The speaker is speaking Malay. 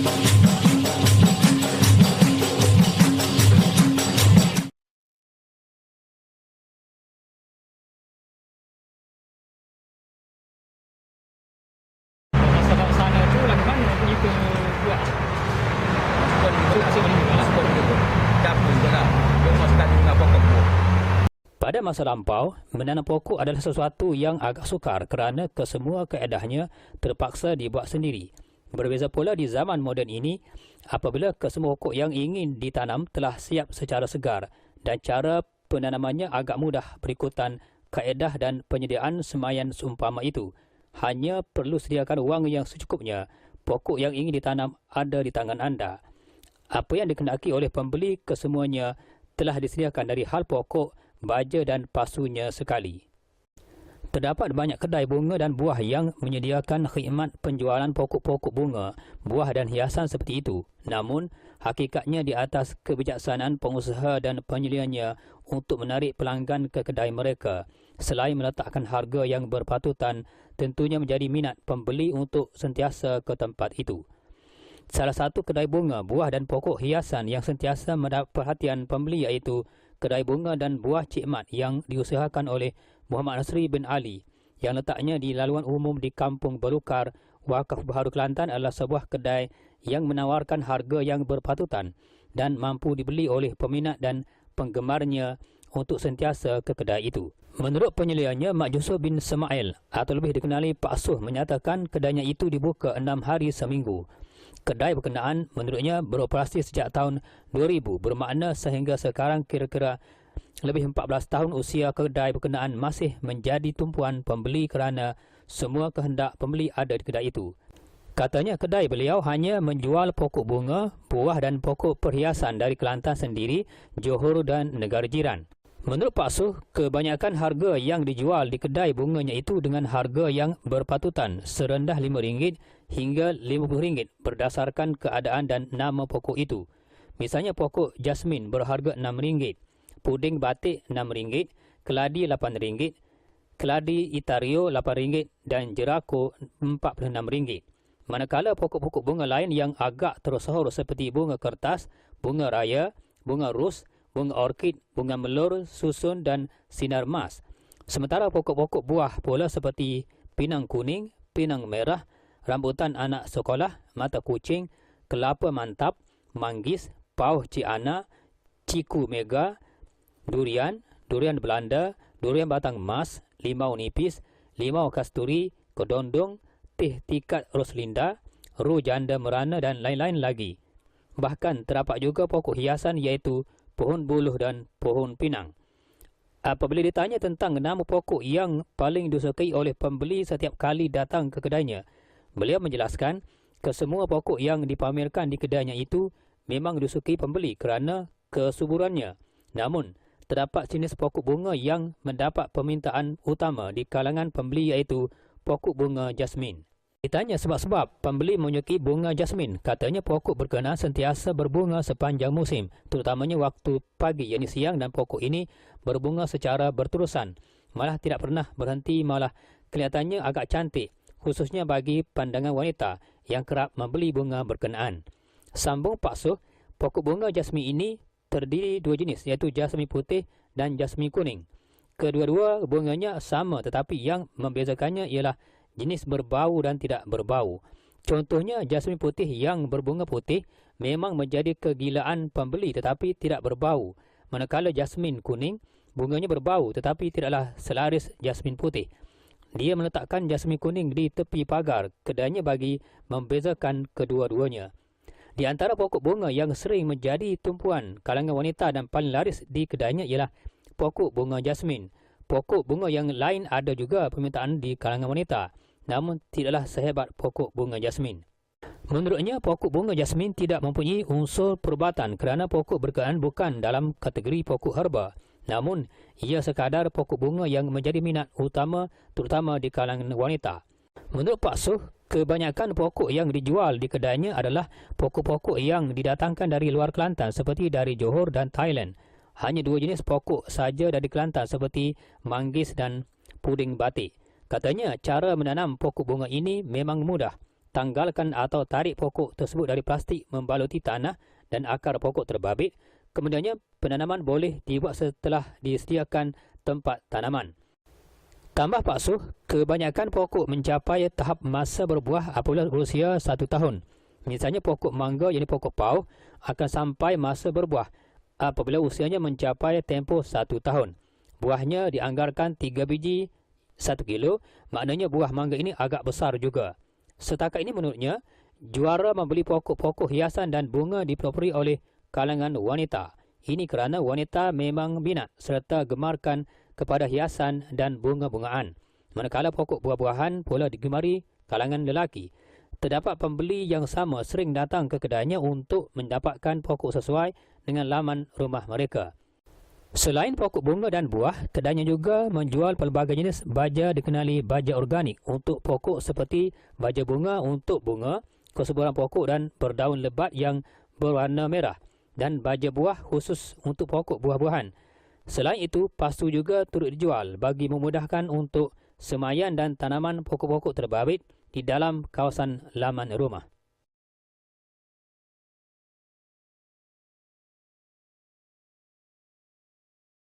Masalah sana tu lah ke mana punya ke buat? Pun masih menunggu pun gitu. Dapur je lah. Cuma sekali dengan pokok buah. Pada masa lampau, menanam pokok adalah sesuatu yang agak sukar kerana kesemua kaedahnya terpaksa dibuat sendiri. Berbeza pula di zaman moden ini, apabila kesemua pokok yang ingin ditanam telah siap secara segar dan cara penanamannya agak mudah berikutan kaedah dan penyediaan semayan seumpama itu. Hanya perlu sediakan wang yang secukupnya. Pokok yang ingin ditanam ada di tangan anda. Apa yang dikehendaki oleh pembeli kesemuanya telah disediakan dari hal pokok, baja dan pasunya sekali. Terdapat banyak kedai bunga dan buah yang menyediakan khidmat penjualan pokok-pokok bunga, buah dan hiasan seperti itu. Namun, hakikatnya di atas kebijaksanaan pengusaha dan penyedianya untuk menarik pelanggan ke kedai mereka. Selain meletakkan harga yang berpatutan, tentunya menjadi minat pembeli untuk sentiasa ke tempat itu. Salah satu kedai bunga, buah dan pokok hiasan yang sentiasa mendapat perhatian pembeli iaitu kedai bunga dan buah Cik Mat yang diusahakan oleh Muhammad Nasri bin Ali yang letaknya di laluan umum di Kampung Belukar, Wakaf Baharu Kelantan adalah sebuah kedai yang menawarkan harga yang berpatutan dan mampu dibeli oleh peminat dan penggemarnya untuk sentiasa ke kedai itu. Menurut penyelianya, Mak Yusuf bin Semail atau lebih dikenali Pak Suh menyatakan kedainya itu dibuka 6 hari seminggu. Kedai berkenaan menurutnya beroperasi sejak tahun 2000, bermakna sehingga sekarang kira-kira lebih 14 tahun usia kedai berkenaan masih menjadi tumpuan pembeli kerana semua kehendak pembeli ada di kedai itu. Katanya kedai beliau hanya menjual pokok bunga, buah dan pokok perhiasan dari Kelantan sendiri, Johor dan negara jiran. Menurut Pak Suh, kebanyakan harga yang dijual di kedai bunganya itu dengan harga yang berpatutan serendah RM5 hingga RM50 berdasarkan keadaan dan nama pokok itu. Misalnya pokok jasmin berharga RM6, puding batik RM6, keladi RM8, keladi itario RM8 dan jerako RM46. Manakala pokok-pokok bunga lain yang agak tersohor seperti bunga kertas, bunga raya, bunga ros, bunga orkid, bunga melur, susun dan sinar mas. Sementara pokok-pokok buah pula seperti pinang kuning, pinang merah, rambutan anak sekolah, mata kucing, kelapa mantap, manggis, pauh ciana, ciku mega, durian, durian Belanda, durian batang emas, limau nipis, limau kasturi, kedondong, teh tikat roslinda, ru janda merana dan lain-lain lagi. Bahkan terdapat juga pokok hiasan iaitu pohon buluh dan pohon pinang. Apabila ditanya tentang nama pokok yang paling disukai oleh pembeli setiap kali datang ke kedainya, beliau menjelaskan kesemua pokok yang dipamerkan di kedainya itu memang disukai pembeli kerana kesuburannya. Namun, terdapat jenis pokok bunga yang mendapat permintaan utama di kalangan pembeli iaitu pokok bunga jasmin. Ditanya sebab-sebab pembeli menyukai bunga jasmin, katanya pokok berkenaan sentiasa berbunga sepanjang musim, terutamanya waktu pagi, yakni siang, dan pokok ini berbunga secara berterusan. Malah tidak pernah berhenti, malah kelihatannya agak cantik, khususnya bagi pandangan wanita yang kerap membeli bunga berkenaan. Sambung Pak Suh, pokok bunga jasmin ini terdiri dua jenis, iaitu jasmin putih dan jasmin kuning. Kedua-dua bunganya sama, tetapi yang membezakannya ialah jenis berbau dan tidak berbau. Contohnya, jasmin putih yang berbunga putih memang menjadi kegilaan pembeli tetapi tidak berbau. Manakala jasmin kuning, bunganya berbau tetapi tidaklah selaris jasmin putih. Dia meletakkan jasmin kuning di tepi pagar kedainya bagi membezakan kedua-duanya. Di antara pokok bunga yang sering menjadi tumpuan kalangan wanita dan paling laris di kedainya ialah pokok bunga jasmin. Pokok bunga yang lain ada juga permintaan di kalangan wanita, namun tidaklah sehebat pokok bunga jasmin. Menurutnya, pokok bunga jasmin tidak mempunyai unsur perubatan kerana pokok berkenaan bukan dalam kategori pokok herba. Namun, ia sekadar pokok bunga yang menjadi minat utama terutama di kalangan wanita. Menurut Pak Suh, kebanyakan pokok yang dijual di kedainya adalah pokok-pokok yang didatangkan dari luar Kelantan seperti dari Johor dan Thailand. Hanya dua jenis pokok saja dari Kelantan seperti manggis dan puding batik. Katanya cara menanam pokok bunga ini memang mudah. tanggalkan atau tarik pokok tersebut dari plastik membaluti tanah dan akar pokok terbabit. Kemudiannya, penanaman boleh dibuat setelah disediakan tempat tanaman. Tambah Pak Suh, kebanyakan pokok mencapai tahap masa berbuah apabila berusia 1 tahun. Misalnya pokok mangga yakni pokok pau akan sampai masa berbuah apabila usianya mencapai tempoh 1 tahun. Buahnya dianggarkan 3 biji 1 kilo, maknanya buah mangga ini agak besar juga. Setakat ini menurutnya, juara membeli pokok-pokok hiasan dan bunga dipelopori oleh kalangan wanita. Ini kerana wanita memang minat serta gemarkan kepada hiasan dan bunga-bungaan. Manakala pokok buah-buahan pula digemari kalangan lelaki. Terdapat pembeli yang sama sering datang ke kedainya untuk mendapatkan pokok sesuai dengan laman rumah mereka. Selain pokok bunga dan buah, kedainya juga menjual pelbagai jenis baja dikenali baja organik untuk pokok seperti baja bunga untuk bunga, kesuburan pokok dan berdaun lebat yang berwarna merah, dan baja buah khusus untuk pokok buah-buahan. Selain itu, pastu juga turut dijual bagi memudahkan untuk semayan dan tanaman pokok-pokok terbabit di dalam kawasan laman rumah.